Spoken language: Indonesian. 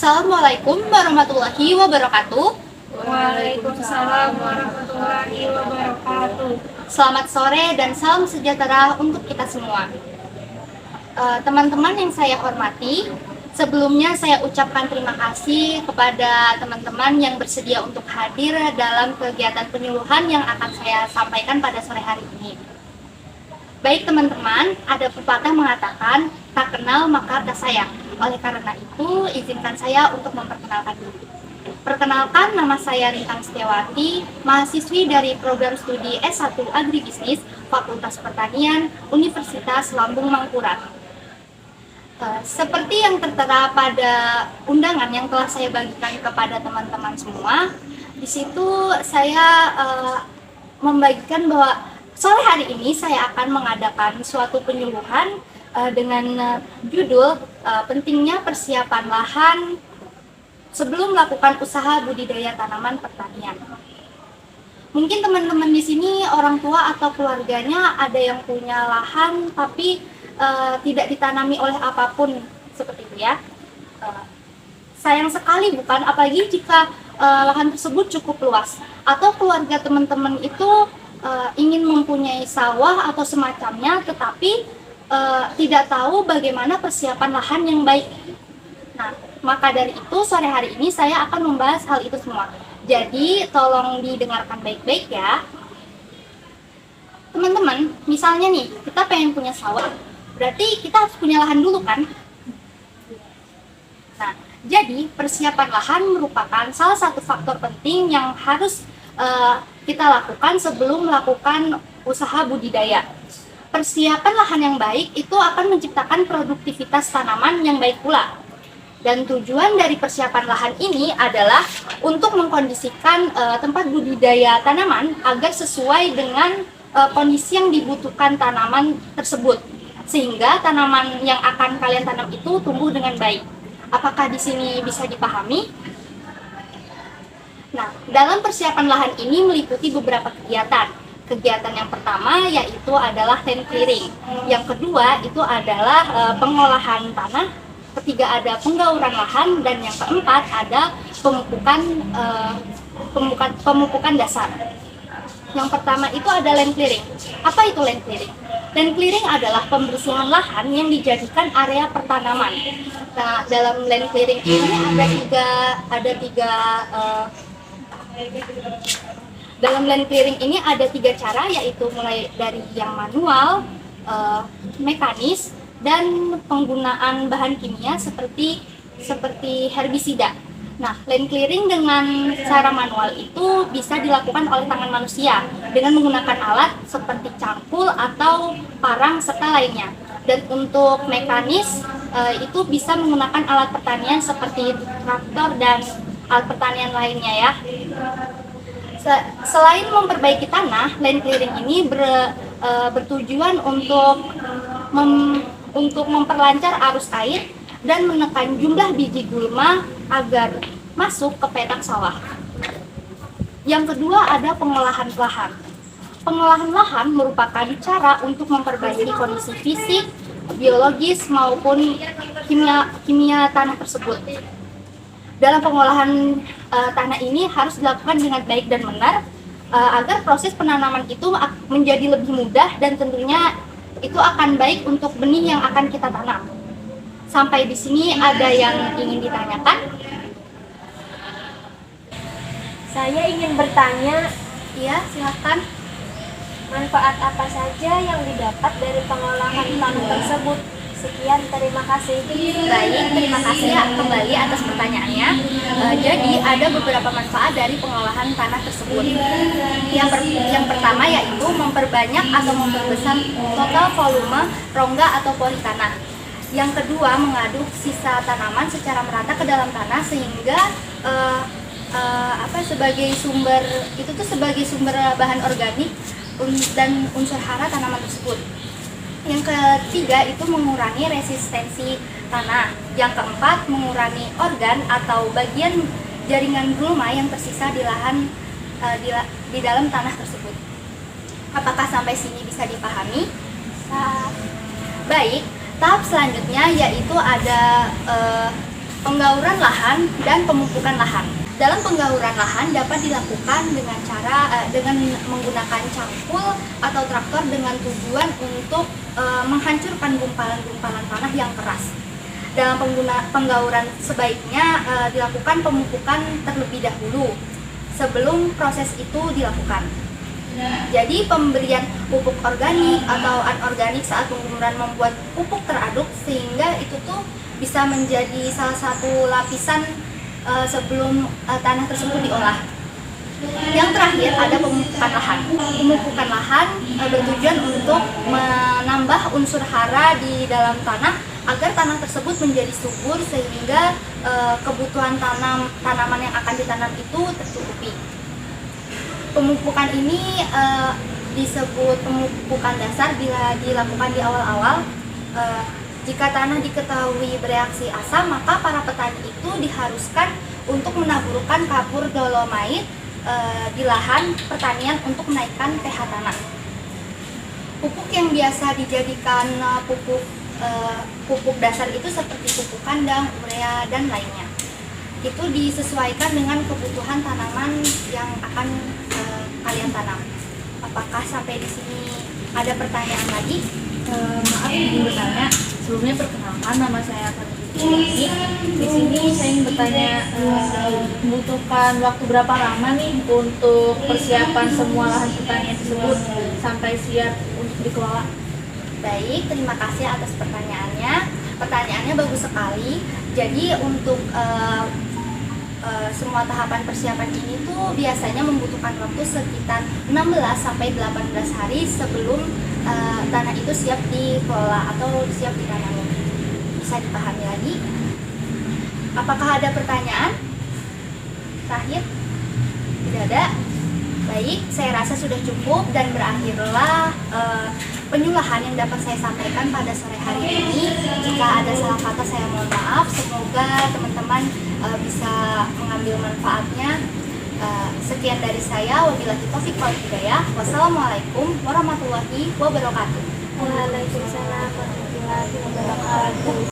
Assalamualaikum warahmatullahi wabarakatuh. Waalaikumsalam warahmatullahi wabarakatuh. Selamat sore dan salam sejahtera untuk kita semua. Teman-teman yang saya hormati, sebelumnya saya ucapkan terima kasih kepada teman-teman yang bersedia untuk hadir dalam kegiatan penyuluhan yang akan saya sampaikan pada sore hari ini. Baik teman-teman, ada pepatah mengatakan, tak kenal maka tak sayang. Oleh karena itu, izinkan saya untuk memperkenalkan diri. Perkenalkan, nama saya Rintang Setiawati, mahasiswi dari program studi S1 Agribisnis, Fakultas Pertanian, Universitas Lambung Mangkurat. Seperti yang tertera pada undangan yang telah saya bagikan kepada teman-teman semua, di situ saya membagikan bahwa sore hari ini saya akan mengadakan suatu penyuluhan dengan judul pentingnya persiapan lahan sebelum melakukan usaha budidaya tanaman pertanian. Mungkin teman-teman di sini orang tua atau keluarganya ada yang punya lahan tapi tidak ditanami oleh apapun seperti itu ya. Sayang sekali bukan, apalagi jika lahan tersebut cukup luas atau keluarga teman-teman itu ingin mempunyai sawah atau semacamnya, tetapi tidak tahu bagaimana persiapan lahan yang baik. Nah, maka dari itu sore hari ini saya akan membahas hal itu semua. Jadi tolong didengarkan baik-baik ya. Teman-teman, misalnya nih, kita pengen punya sawah, berarti kita harus punya lahan dulu kan? Nah, jadi persiapan lahan merupakan salah satu faktor penting yang harus kita lakukan sebelum melakukan usaha budidaya. Persiapan lahan yang baik itu akan menciptakan produktivitas tanaman yang baik pula. Dan tujuan dari persiapan lahan ini adalah untuk mengkondisikan tempat budidaya tanaman agar sesuai dengan kondisi yang dibutuhkan tanaman tersebut, sehingga tanaman yang akan kalian tanam itu tumbuh dengan baik. Apakah di sini bisa dipahami? Nah, dalam persiapan lahan ini meliputi beberapa kegiatan. Kegiatan yang pertama yaitu adalah land clearing. Yang kedua itu adalah pengolahan tanah. Ketiga ada penggauran lahan, dan yang keempat ada pemupukan dasar. Yang pertama itu ada land clearing. Apa itu land clearing? Land clearing adalah pembersihan lahan yang dijadikan area pertanaman. Nah, dalam land clearing ini dalam land clearing ini ada tiga cara, yaitu mulai dari yang manual, mekanis, dan penggunaan bahan kimia seperti herbisida. Nah, land clearing dengan cara manual itu bisa dilakukan oleh tangan manusia dengan menggunakan alat seperti cangkul atau parang serta lainnya. Dan untuk mekanis itu bisa menggunakan alat pertanian seperti traktor dan alat pertanian lainnya ya. Selain memperbaiki tanah, land clearing ini bertujuan untuk memperlancar arus air dan menekan jumlah biji gulma agar masuk ke petak sawah. Yang kedua ada pengolahan lahan. Pengolahan lahan merupakan cara untuk memperbaiki kondisi fisik, biologis maupun kimia tanah tersebut. Dalam pengolahan tanah ini harus dilakukan dengan baik dan benar agar proses penanaman itu menjadi lebih mudah, dan tentunya itu akan baik untuk benih yang akan kita tanam. Sampai di sini ada yang ingin ditanyakan? Saya ingin bertanya, Iya, silakan. manfaat apa saja yang didapat dari pengolahan tanah tersebut? Sekian, terima kasih. Baik, terima kasih ya kembali atas pertanyaannya. Jadi ada beberapa manfaat dari pengolahan tanah tersebut. Yang pertama yaitu memperbanyak atau memperbesar total volume rongga atau pori tanah. Yang kedua, mengaduk sisa tanaman secara merata ke dalam tanah sehingga sebagai sumber bahan organik dan unsur hara tanaman tersebut. Yang ketiga itu mengurangi resistensi tanah. Yang keempat, mengurangi organ atau bagian jaringan gulma yang tersisa di lahan di dalam tanah tersebut. Apakah sampai sini bisa dipahami? Baik, tahap selanjutnya yaitu ada Penggauran lahan dan pemupukan lahan. Dalam penggauran lahan dapat dilakukan dengan menggunakan cangkul atau traktor dengan tujuan untuk menghancurkan gumpalan-gumpalan tanah yang keras. Dalam penggauran sebaiknya dilakukan pemupukan terlebih dahulu sebelum proses itu dilakukan. Jadi pemberian pupuk organik atau anorganik saat penggumuran membuat pupuk teraduk sehingga itu tuh bisa menjadi salah satu lapisan sebelum tanah tersebut diolah. Yang terakhir ada pemupukan lahan. Pemupukan lahan bertujuan untuk menambah unsur hara di dalam tanah agar tanah tersebut menjadi subur sehingga kebutuhan tanaman yang akan ditanam itu tercukupi. Pemupukan ini disebut pemupukan dasar bila dilakukan di awal-awal. Jika tanah diketahui bereaksi asam, maka para petani itu diharuskan untuk menaburkan kapur dolomait di lahan pertanian untuk menaikkan pH tanah. Pupuk yang biasa dijadikan pupuk dasar itu seperti pupuk kandang, urea, dan lainnya. Itu disesuaikan dengan kebutuhan tanaman yang akan kalian tanam. Apakah sampai di sini ada pertanyaan lagi? Maaf ingin bertanya. Sebelumnya perkenalkan, nama saya Fadli. Di sini saya ingin bertanya, membutuhkan waktu berapa lama nih untuk persiapan semua lahan pertanian tersebut sampai siap untuk dikelola? Baik, terima kasih atas pertanyaannya. Pertanyaannya bagus sekali. Jadi untuk semua tahapan persiapan ini tuh biasanya membutuhkan waktu sekitar 16 sampai 18 hari sebelum tanah itu siap dikelola atau siap ditanami. Bisa dipahami lagi? Apakah ada pertanyaan? Terakhir? Tidak ada? Baik, saya rasa sudah cukup dan berakhirlah penyuluhan yang dapat saya sampaikan pada sore hari ini. Jika ada salah kata saya mohon maaf. Semoga teman-teman bisa mengambil manfaatnya. Sekian dari saya. Wabillahi taufiq wal hidayah. Wassalamualaikum warahmatullahi wabarakatuh. Waalaikumsalam warahmatullahi wabarakatuh.